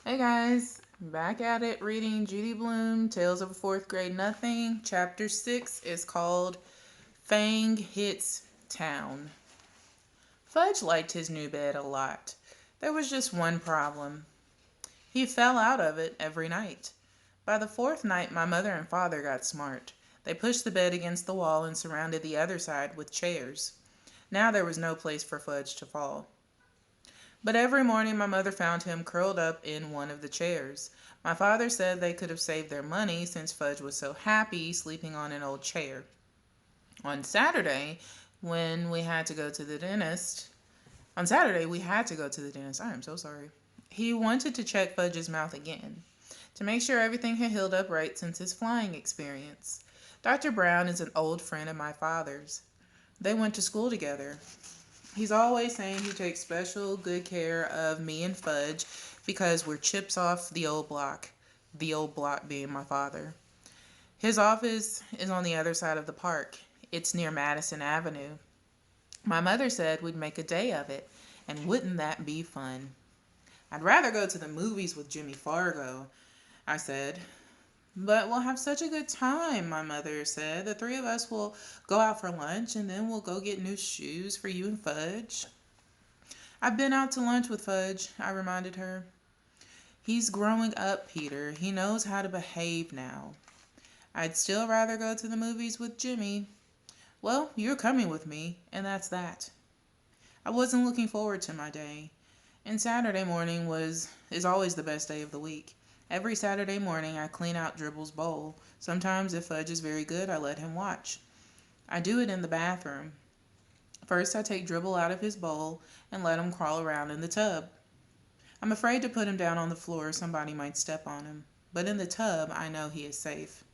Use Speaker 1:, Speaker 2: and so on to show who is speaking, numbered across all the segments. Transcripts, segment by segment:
Speaker 1: Hey guys, back at it reading Judy Blume, Tales of a Fourth Grade Nothing. Chapter 6 is called Fang Hits Town. Fudge liked his new bed a lot. There was just one problem. He fell out of it every night. By the fourth night, my mother and father got smart. They pushed the bed against the wall and surrounded the other side with chairs. Now there was no place for Fudge to fall. But every morning my mother found him curled up in one of the chairs. My father said they could have saved their money since Fudge was so happy sleeping on an old chair. On Saturday, when we had to go to the dentist, on Saturday we had to go to the dentist. I am so sorry. He wanted to check Fudge's mouth again to make sure everything had healed up right since his flying experience. Dr. Brown is an old friend of my father's. They went to school together. He's always saying he takes special good care of me and Fudge because we're chips off the old block. The old block being my father. His office is on the other side of the park. It's near Madison Avenue. My mother said we'd make a day of it, and wouldn't that be fun? I'd rather go to the movies with Jimmy Fargo, I said. But we'll have such a good time, my mother said. The three of us will go out for lunch and then we'll go get new shoes for you and Fudge. I've been out to lunch with Fudge, I reminded her. He's growing up, Peter. He knows how to behave now. I'd still rather go to the movies with Jimmy. Well, you're coming with me, and that's that. I wasn't looking forward to my day. And Saturday morning is always the best day of the week. Every Saturday morning I clean out Dribble's bowl. Sometimes if Fudge is very good, I let him watch. I do it in the bathroom. First I take Dribble out of his bowl and let him crawl around in the tub. I'm afraid to put him down on the floor, somebody might step on him. But in the tub, I know he is safe.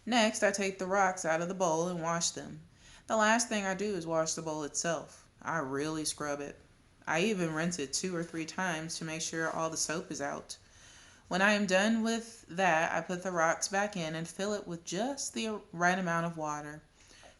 Speaker 1: Next, I take the rocks out of the bowl and wash them. The last thing I do is wash the bowl itself. I really scrub it. I even rinse it 2 or 3 times to make sure all the soap is out. When I am done with that, I put the rocks back in and fill it with just the right amount of water.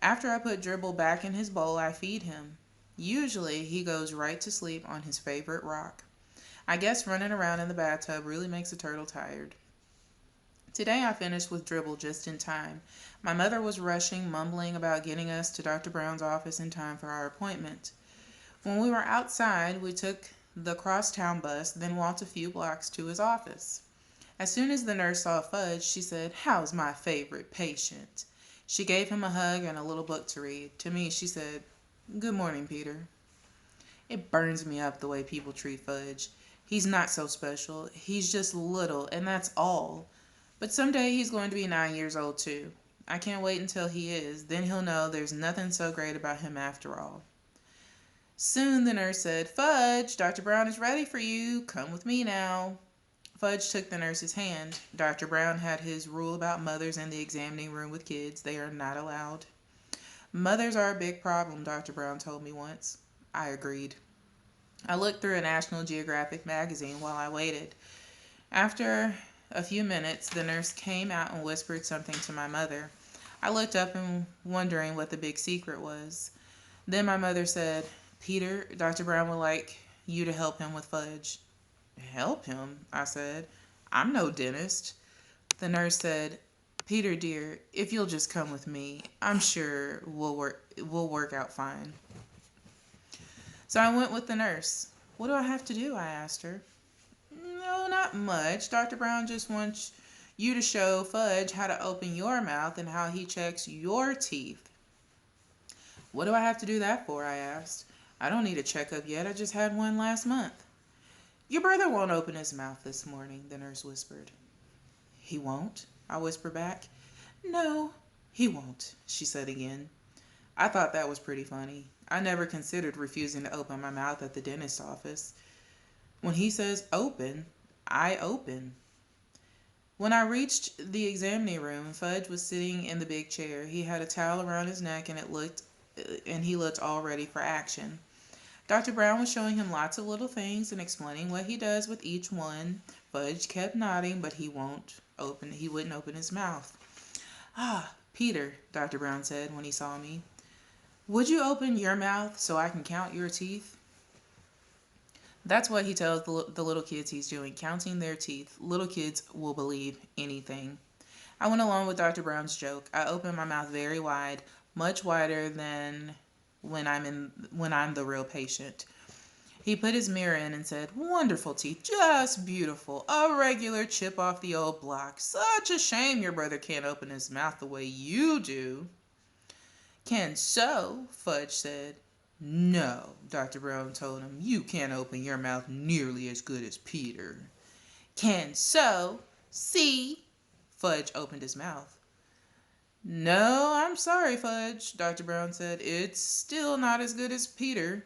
Speaker 1: After I put Dribble back in his bowl, I feed him. Usually, he goes right to sleep on his favorite rock. I guess running around in the bathtub really makes a turtle tired. Today I finished with Dribble just in time. My mother was rushing, mumbling about getting us to Dr. Brown's office in time for our appointment. When we were outside, we took the crosstown bus, then walked a few blocks to his office. As soon as the nurse saw Fudge, she said, "How's my favorite patient?" She gave him a hug and a little book to read. To me, she said, "Good morning, Peter." It burns me up the way people treat Fudge. He's not so special. He's just little, and that's all. But someday he's going to be 9 years old, too. I can't wait until he is. Then he'll know there's nothing so great about him after all. Soon the nurse said, "Fudge, Dr. Brown is ready for you. Come with me now." Fudge took the nurse's hand. Dr. Brown had his rule about mothers in the examining room with kids. They are not allowed. Mothers are a big problem, Dr. Brown told me once. I agreed. I looked through a National Geographic magazine while I waited. After a few minutes, the nurse came out and whispered something to my mother. I looked up and wondering what the big secret was. Then my mother said, "Peter, Dr. Brown would like you to help him with Fudge." "Help him?" I said. "I'm no dentist." The nurse said, "Peter, dear, if you'll just come with me, I'm sure we'll work out fine." So I went with the nurse. "What do I have to do?" I asked her. "No, not much. Dr. Brown just wants you to show Fudge how to open your mouth and how he checks your teeth." "What do I have to do that for?" I asked. "I don't need a checkup yet. I just had one last month." "Your brother won't open his mouth this morning," the nurse whispered. "He won't?" I whispered back. "No, he won't," she said again. I thought that was pretty funny. I never considered refusing to open my mouth at the dentist's office. When he says open, I open. When I reached the examining room, Fudge was sitting in the big chair. He had a towel around his neck and he looked all ready for action. Dr. Brown was showing him lots of little things and explaining what he does with each one. Fudge kept nodding, but he wouldn't open his mouth. "Ah, Peter," Dr. Brown said when he saw me. "Would you open your mouth so I can count your teeth?" That's what he tells the little kids he's doing, counting their teeth. Little kids will believe anything. I went along with Dr. Brown's joke. I opened my mouth very wide, much wider than when I'm the real patient. He put his mirror in and said, "Wonderful teeth, just beautiful. A regular chip off the old block. Such a shame your brother can't open his mouth the way you do." "Can so," Fudge said. "No," Dr. Brown told him. "You can't open your mouth nearly as good as Peter." "Can so. See?" Fudge opened his mouth. "No, I'm sorry, Fudge," Dr. Brown said. "It's still not as good as Peter."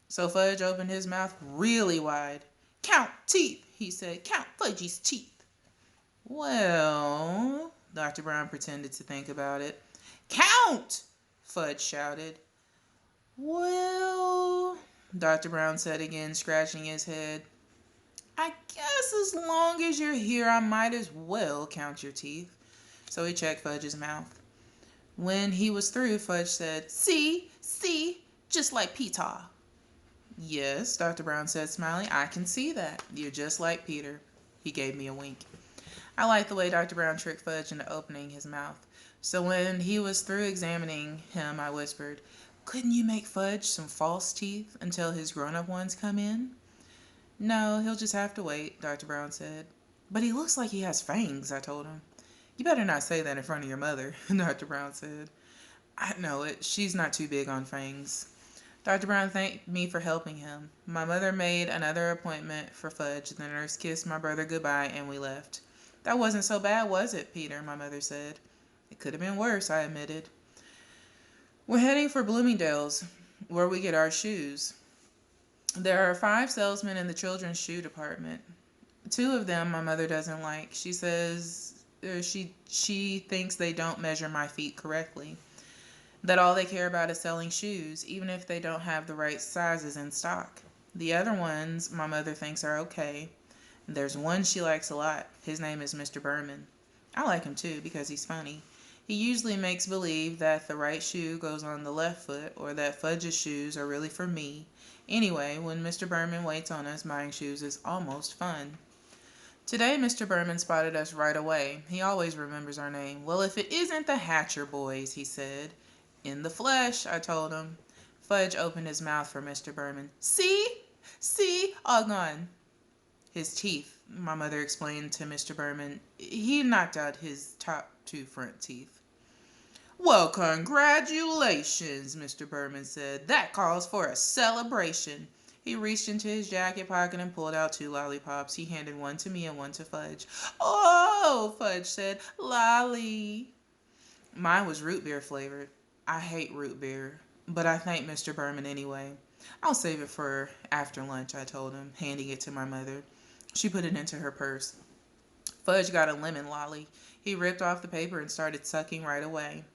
Speaker 1: So Fudge opened his mouth really wide. "Count teeth," he said. "Count Fudgy's teeth." "Well," Dr. Brown pretended to think about it. "Count!" Fudge shouted. "Well," Dr. Brown said again, scratching his head, "I guess as long as you're here, I might as well count your teeth." So he checked Fudge's mouth. When he was through, Fudge said, "See, see, just like Peter." "Yes," Dr. Brown said, smiling, "I can see that. You're just like Peter." He gave me a wink. I liked the way Dr. Brown tricked Fudge into opening his mouth. So when he was through examining him, I whispered, "Couldn't you make Fudge some false teeth until his grown-up ones come in?" "No, he'll just have to wait," Dr. Brown said. "But he looks like he has fangs," I told him. "You better not say that in front of your mother," Dr. Brown said. "I know it. She's not too big on fangs." Dr. Brown thanked me for helping him. My mother made another appointment for Fudge. The nurse kissed my brother goodbye and we left. "That wasn't so bad, was it, Peter?" my mother said. "It could have been worse," I admitted. "We're heading for Bloomingdale's, where we get our shoes. There are 5 salesmen in the children's shoe department. 2 of them my mother doesn't like. She says she thinks they don't measure my feet correctly. That all they care about is selling shoes, even if they don't have the right sizes in stock. The other ones my mother thinks are okay. There's one she likes a lot. His name is Mr. Berman. I like him too because he's funny. He usually makes believe that the right shoe goes on the left foot or that Fudge's shoes are really for me. Anyway, when Mr. Berman waits on us, buying shoes is almost fun. Today, Mr. Berman spotted us right away. He always remembers our name. "Well, if it isn't the Hatcher boys," he said. "In the flesh," I told him. Fudge opened his mouth for Mr. Berman. "See? See? All gone." "His teeth," my mother explained to Mr. Berman. "He knocked out his top 2 front teeth." "Well, congratulations," Mr. Berman said. "That calls for a celebration." He reached into his jacket pocket and pulled out 2 lollipops. He handed one to me and one to Fudge. "Oh," Fudge said, "lolly." Mine was root beer flavored. I hate root beer, but I thanked Mr. Berman anyway. "I'll save it for after lunch," I told him, handing it to my mother. She put it into her purse. Fudge got a lemon lolly. He ripped off the paper and started sucking right away.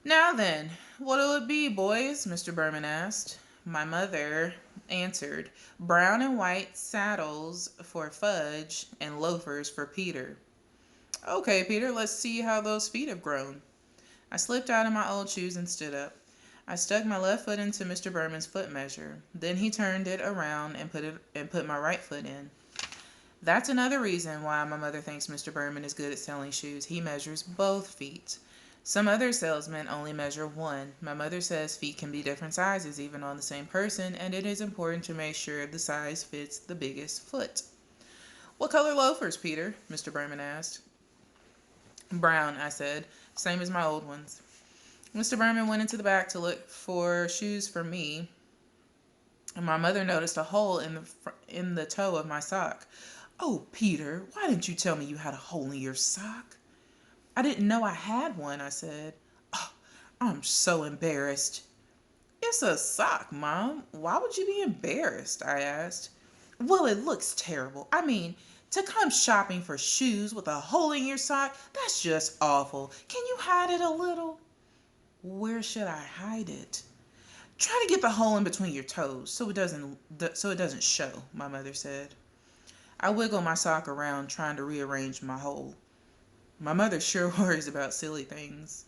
Speaker 1: "Now then, what'll it be, boys?" Mr. Berman asked. My mother answered, "Brown and white saddles for Fudge and loafers for Peter." "Okay, Peter, let's see how those feet have grown." I slipped out of my old shoes and stood up. I stuck my left foot into Mr. Berman's foot measure. Then he turned it around and put my right foot in. That's another reason why my mother thinks Mr. Berman is good at selling shoes. He measures both feet. Some other salesmen only measure one. My mother says feet can be different sizes even on the same person, and it is important to make sure the size fits the biggest foot. "What color loafers, Peter?" Mr. Berman asked. "Brown," I said, "same as my old ones." Mr. Berman went into the back to look for shoes for me, and my mother noticed a hole in the toe of my sock. "Oh, Peter, why didn't you tell me you had a hole in your sock?" "I didn't know I had one," I said. "Oh, I'm so embarrassed." "It's a sock, Mom. Why would you be embarrassed?" I asked. "Well, it looks terrible. I mean, to come shopping for shoes with a hole in your sock, that's just awful. Can you hide it a little?" "Where should I hide it?" "Try to get the hole in between your toes so it doesn't show," my mother said. I wiggled my sock around trying to rearrange my hole. My mother sure worries about silly things.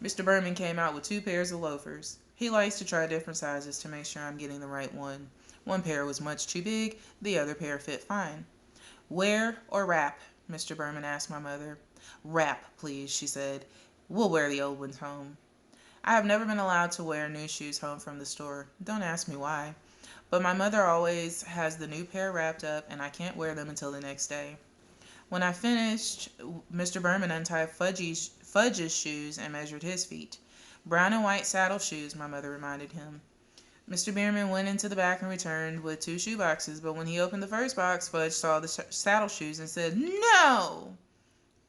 Speaker 1: Mr. Berman came out with 2 pairs of loafers. He likes to try different sizes to make sure I'm getting the right one. One pair was much too big, the other pair fit fine. Wear or wrap? Mr. Berman asked my mother. Wrap, please, she said. We'll wear the old ones home. I have never been allowed to wear new shoes home from the store. Don't ask me why. But my mother always has the new pair wrapped up, and I can't wear them until the next day. When I finished, Mr. Berman untied Fudge's shoes and measured his feet. Brown and white saddle shoes, my mother reminded him. Mr. Bierman went into the back and returned with 2 shoe boxes, but when he opened the first box, Fudge saw the saddle shoes and said, "No!"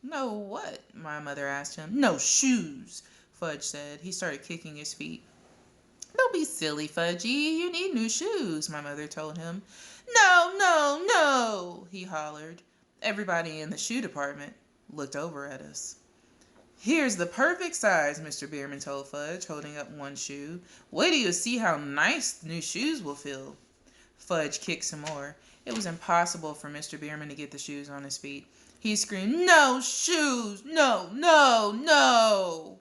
Speaker 1: "No what?" my mother asked him. "No shoes," Fudge said. He started kicking his feet. "Don't be silly, Fudgy. You need new shoes," my mother told him. "No, no, no," he hollered. Everybody in the shoe department looked over at us. "Here's the perfect size," Mr. Bierman told Fudge, holding up one shoe. "Wait till you see how nice new shoes will feel." Fudge kicked some more. It was impossible for Mr. Bierman to get the shoes on his feet. He screamed, "No shoes! No, no, no!"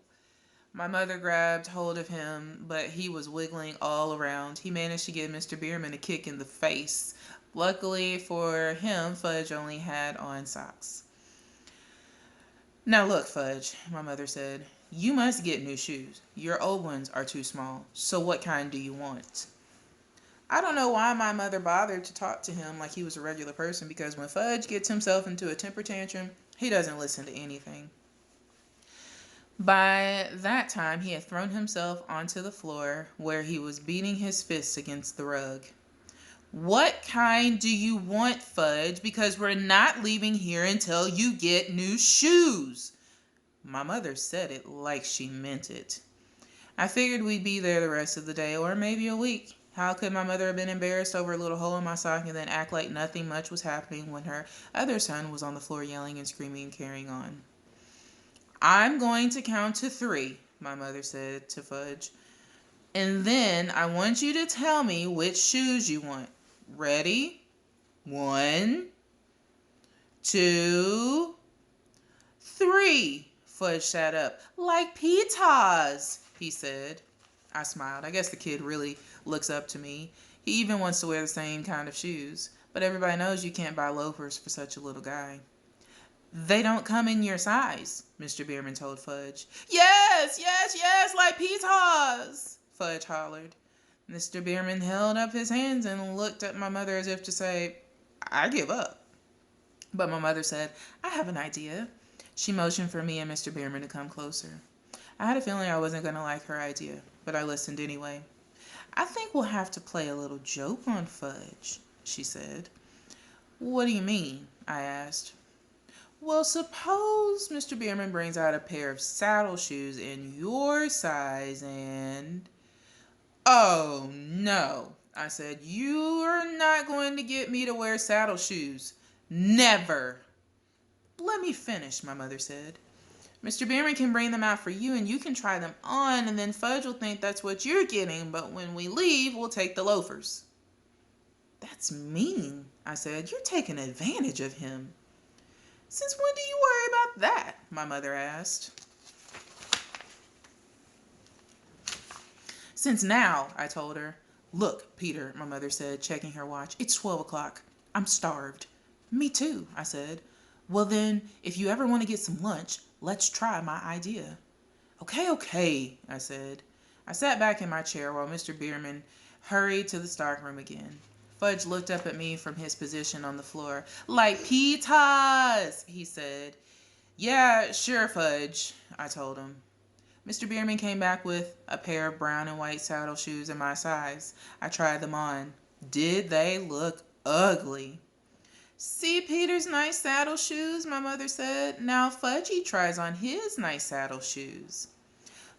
Speaker 1: My mother grabbed hold of him, but he was wiggling all around. He managed to give Mr. Bierman a kick in the face. Luckily for him, Fudge only had on socks. "Now look, Fudge," my mother said, "you must get new shoes. Your old ones are too small. So what kind do you want?" I don't know why my mother bothered to talk to him like he was a regular person, because when Fudge gets himself into a temper tantrum, he doesn't listen to anything. By that time, he had thrown himself onto the floor where he was beating his fists against the rug. "What kind do you want, Fudge? Because we're not leaving here until you get new shoes." My mother said it like she meant it. I figured we'd be there the rest of the day, or maybe a week. How could my mother have been embarrassed over a little hole in my sock and then act like nothing much was happening when her other son was on the floor yelling and screaming and carrying on? "I'm going to count to 3, my mother said to Fudge. "And then I want you to tell me which shoes you want. Ready? 1, 2, 3. Fudge sat up. "Like Peeta's," he said. I smiled. I guess the kid really looks up to me. He even wants to wear the same kind of shoes. But everybody knows you can't buy loafers for such a little guy. "They don't come in your size," Mr. Bierman told Fudge. "Yes, yes, yes, like Peeta's," Fudge hollered. Mr. Bierman held up his hands and looked at my mother as if to say, "I give up." But my mother said, "I have an idea." She motioned for me and Mr. Bierman to come closer. I had a feeling I wasn't going to like her idea, but I listened anyway. "I think we'll have to play a little joke on Fudge," she said. "What do you mean?" I asked. "Well, suppose Mr. Bierman brings out a pair of saddle shoes in your size and—" "Oh, no," I said. "You're not going to get me to wear saddle shoes. Never." "Let me finish," my mother said. "Mr. Bierman can bring them out for you and you can try them on, and then Fudge will think that's what you're getting, but when we leave, we'll take the loafers." "That's mean," I said. "You're taking advantage of him." "Since when do you worry about that?" my mother asked. "Since now," I told her. "Look, Peter," my mother said, checking her watch. "It's 12 o'clock. I'm starved." "Me too," I said. "Well then, if you ever want to get some lunch, let's try my idea." Okay, I said. I sat back in my chair while Mr. Bierman hurried to the stockroom again. Fudge looked up at me from his position on the floor. "Like Peeta's," he said. "Yeah, sure, Fudge," I told him. Mr. Bierman came back with a pair of brown and white saddle shoes in my size. I tried them on. Did they look ugly? "See Peter's nice saddle shoes," my mother said. "Now Fudgy tries on his nice saddle shoes."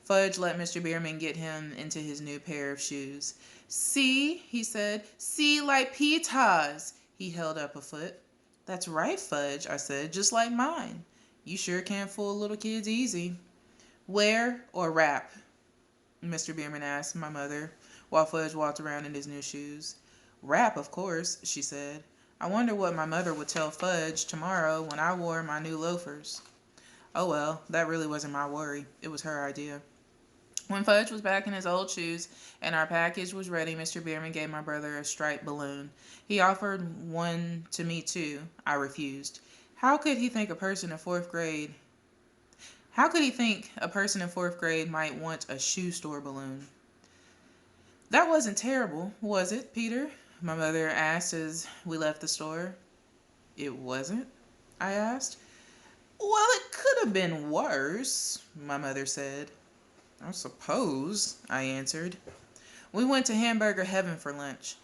Speaker 1: Fudge let Mr. Bierman get him into his new pair of shoes. "See," he said. "See, like Peeta's." He held up a foot. "That's right, Fudge," I said, "just like mine. You sure can't fool little kids easy." "Wear or wrap?" Mr. Bierman asked my mother while Fudge walked around in his new shoes. "Wrap, of course," she said. I wonder what my mother would tell Fudge tomorrow when I wore my new loafers. Oh well, that really wasn't my worry. It was her idea. When Fudge was back in his old shoes and our package was ready, Mr. Bierman gave my brother a striped balloon. He offered one to me too. I refused. How could he think a person in fourth grade How could he think a person in fourth grade might want a shoe store balloon? That wasn't terrible, was it, Peter? My mother asked as we left the store. It wasn't? I asked. Well, it could have been worse, my mother said. I suppose, I answered. We went to Hamburger Heaven for lunch.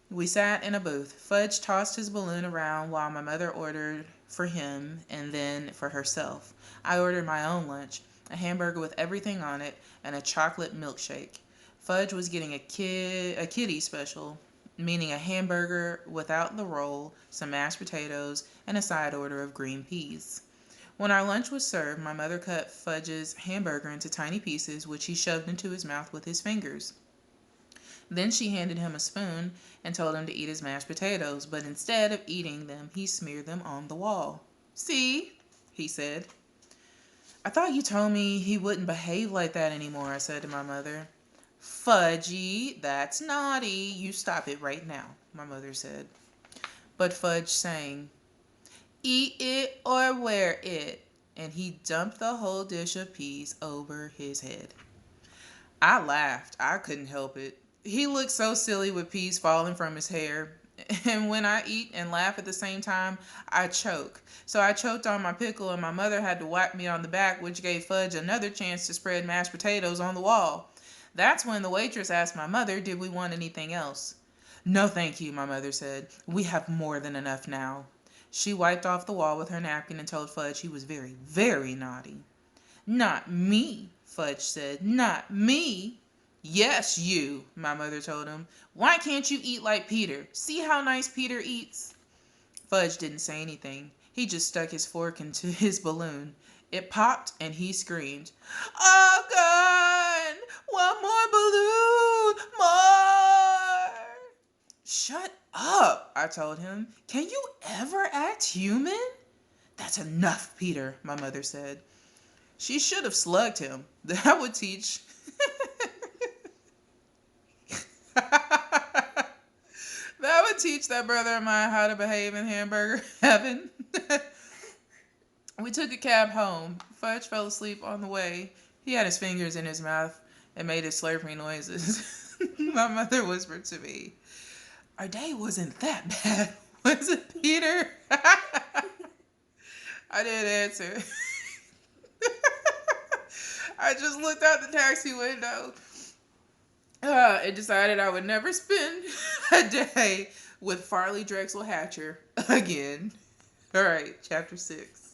Speaker 1: We sat in a booth. Fudge tossed his balloon around while my mother ordered for him and then for herself. I ordered my own lunch, a hamburger with everything on it and a chocolate milkshake. Fudge was getting a kiddie special, meaning a hamburger without the roll, some mashed potatoes, and a side order of green peas. When our lunch was served, my mother cut Fudge's hamburger into tiny pieces, which he shoved into his mouth with his fingers. Then she handed him a spoon and told him to eat his mashed potatoes, but instead of eating them, he smeared them on the wall. See, he said. I thought you told me he wouldn't behave like that anymore, I said to my mother. Fudgy, that's naughty. You stop it right now, my mother said. But Fudge sang, eat it or wear it, and he dumped the whole dish of peas over his head. I laughed. I couldn't help it. He looked so silly with peas falling from his hair. And when I eat and laugh at the same time, I choke. So I choked on my pickle and my mother had to whack me on the back, which gave Fudge another chance to spread mashed potatoes on the wall. That's when the waitress asked my mother, did we want anything else? No, thank you, my mother said. We have more than enough now. She wiped off the wall with her napkin and told Fudge he was very, very naughty. Not me, Fudge said. Not me. Yes, you, my mother told him. Why can't you eat like Peter? See how nice Peter eats? Fudge didn't say anything. He just stuck his fork into his balloon. It popped and he screamed, oh, God! One more balloon! More! Shut up, I told him. Can you ever act human? That's enough, Peter, my mother said. She should have slugged him. That would teach. That would teach that brother of mine how to behave in Hamburger Heaven. We took a cab home. Fudge fell asleep on the way. He had his fingers in his mouth and made his slurping noises. My mother whispered to me, our day wasn't that bad, was it, Peter? I didn't answer. I just looked out the taxi window and decided I would never spend a day with Farley Drexel Hatcher again. All right, chapter 6.